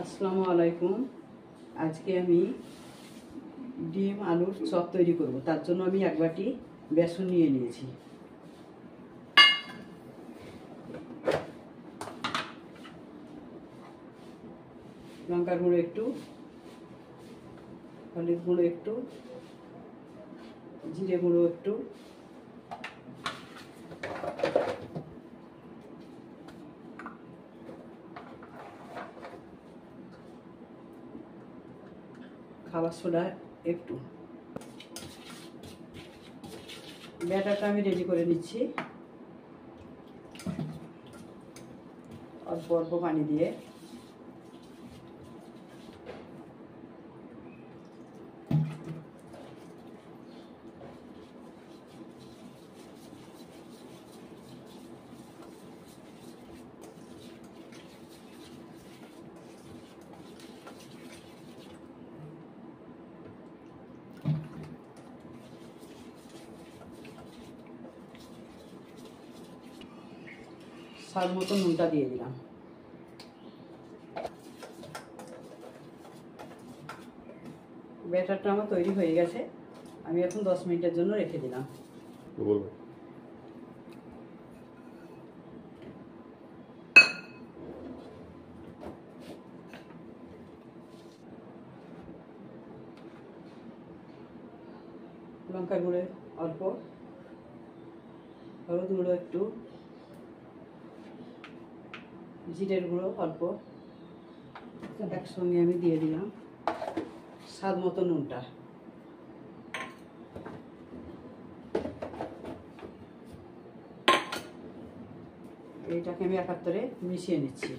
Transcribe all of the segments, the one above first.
আসসালামু আলাইকুম। আজকে আমি ডিম আলুর চপ তৈরি করব। তার জন্য আমি এক বাটি বেসন নিয়ে নিয়েছি। লঙ্কার গুঁড়ো একটু, হলুদ গুঁড়ো একটু, জিরে গুঁড়ো একটু, খাবার সোডা একটু। ব্যাটারটা আমি রেডি করে নিচ্ছি অল্প অল্প পানি দিয়ে। স্বাদ মতো নুনটা দিয়ে দিলাম। ব্যাটারটা আমার তৈরি হয়ে গেছে। আমি এখন 10 মিনিটের জন্য রেখে দিলাম। লঙ্কার গুঁড়ো অল্প, হলুদ গুঁড়ো একটু, জিরের গুঁড়ো অল্প, একসঙ্গে আমি দিয়ে দিলাম স্বাদ মতো নুনটা। এইটাকে আমি একাত্তরে মিশিয়ে নিচ্ছি।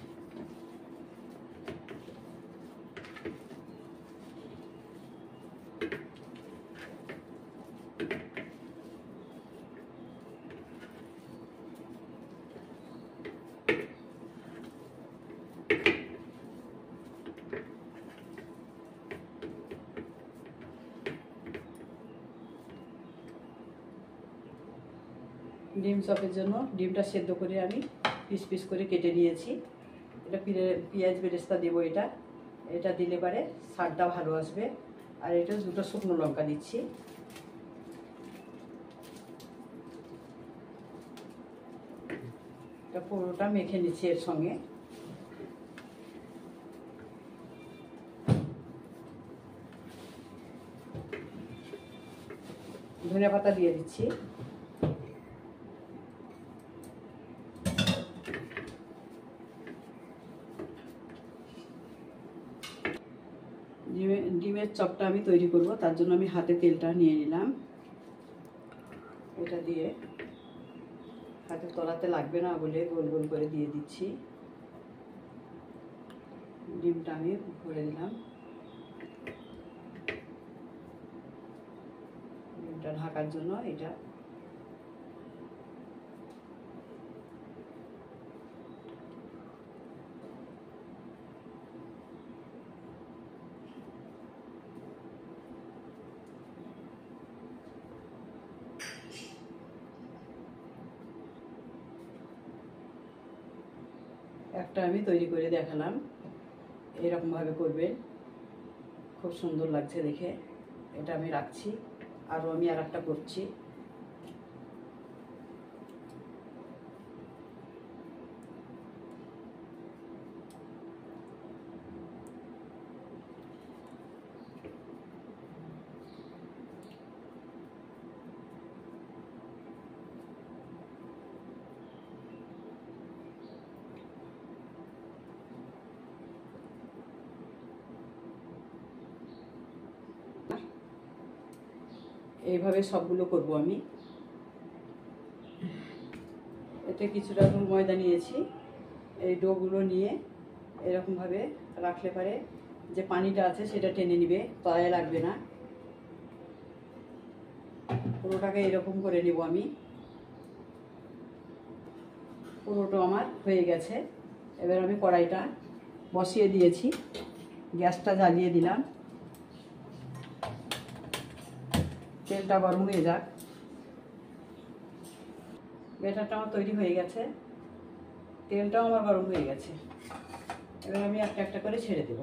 ডিম চপের জন্য ডিমটা সেদ্ধ করে আমি পিস পিস করে কেটে নিয়েছি। এটা পেঁয়াজ বেরেস্তা দেবো। এটা দিলে পারে স্বাদটা ভালো আসবে। আর এটা দুটো শুকনো লঙ্কা দিচ্ছি। এটা পুরোটা মেখে নিচ্ছি এর সঙ্গে। ধনিয়া পাতা দিয়ে দিচ্ছি। ডিমের চপটা আমি তৈরি করব, তার জন্য আমি হাতে তেলটা নিয়ে নিলাম। এটা দিয়ে হাতে তলাতে লাগবে না বলে গোল গোল করে দিয়ে দিচ্ছি। ডিমটা আমি ভরে দিলাম। ডিমটা ঢাকার জন্য এটা একটা আমি তৈরি করে দেখালাম। এরকমভাবে করবেন, খুব সুন্দর লাগছে দেখে। এটা আমি রাখছি। আরও আমি আর একটা করছি। এইভাবে সবগুলো করব আমি। এতে কিছুটা ময়দা নিয়েছি। এই ডোগুলো নিয়ে এরকমভাবে রাখলে পারে যে পানিটা আছে সেটা টেনে নিবে, তলায় লাগবে না। পুরোটাকে এরকম করে নেব আমি। পুরোটা আমার হয়ে গেছে। এবার আমি কড়াইটা বসিয়ে দিয়েছি, গ্যাসটা জ্বালিয়ে দিলাম। তেলটা গরম হয়ে যাক। ব্যাটারটা আমার তৈরি হয়ে গেছে, তেলটাও আমার গরম হয়ে গেছে। এবার আমি একটা একটা করে ছেড়ে দেব।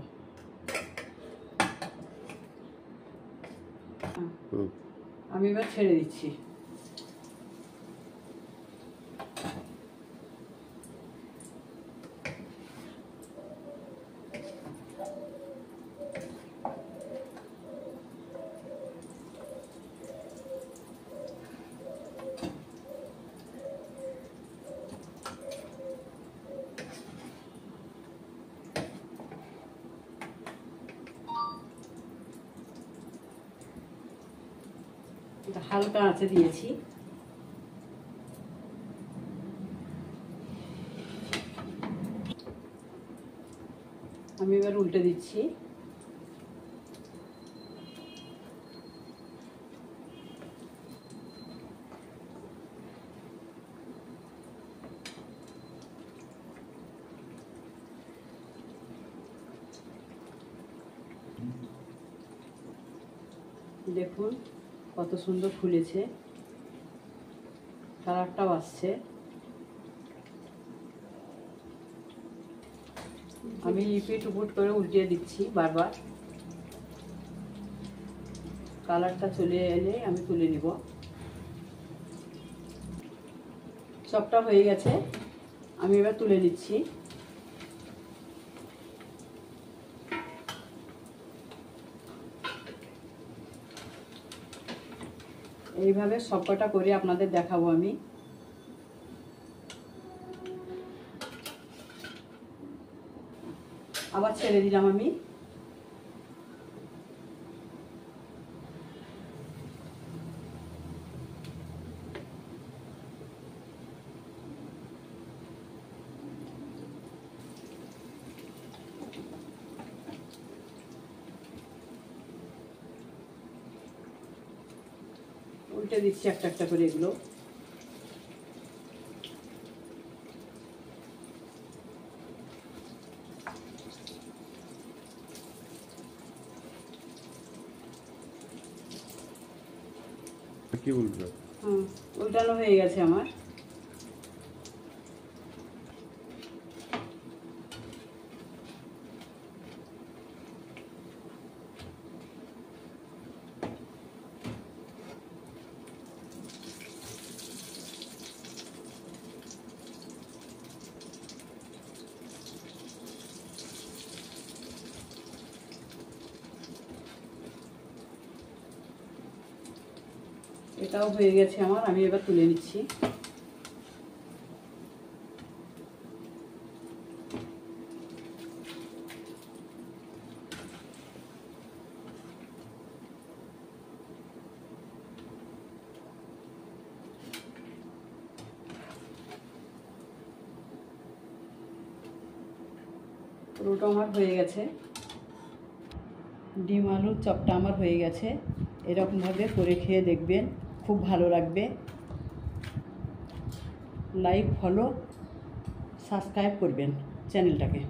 আমি এবার ছেড়ে দিচ্ছি। এটা হালকা আঁচে দিয়েছি। আমি এবার উল্টে দিচ্ছি। দেখুন কত সুন্দর ফুলেছে, কালারটাও আসছে। আমি ইপিট উপুট করে উল্টিয়ে দিচ্ছি বারবার। কালারটা চলে এলে আমি তুলে নিব। চপটা হয়ে গেছে, আমি এবার তুলে নিচ্ছি। এইভাবে সবকটা করে আপনাদের দেখাবো আমি। আবার ছেড়ে দিলাম আমি। উল্টে দিচ্ছি একটা একটা করে এগুলো। কি বলবো? উল্টানো হয়ে গেছে আমার। এটাও হয়ে গেছে আমার, আমি এবার তুলে নিচ্ছি। পুরোটা আমার হয়ে গেছে। ডিম আলুর চপটা আমার হয়ে গেছে। এরকমভাবে করে খেয়ে দেখবেন, খুব ভালো লাগবে। লাইক, ফলো, সাবস্ক্রাইব করবেন চ্যানেলটাকে।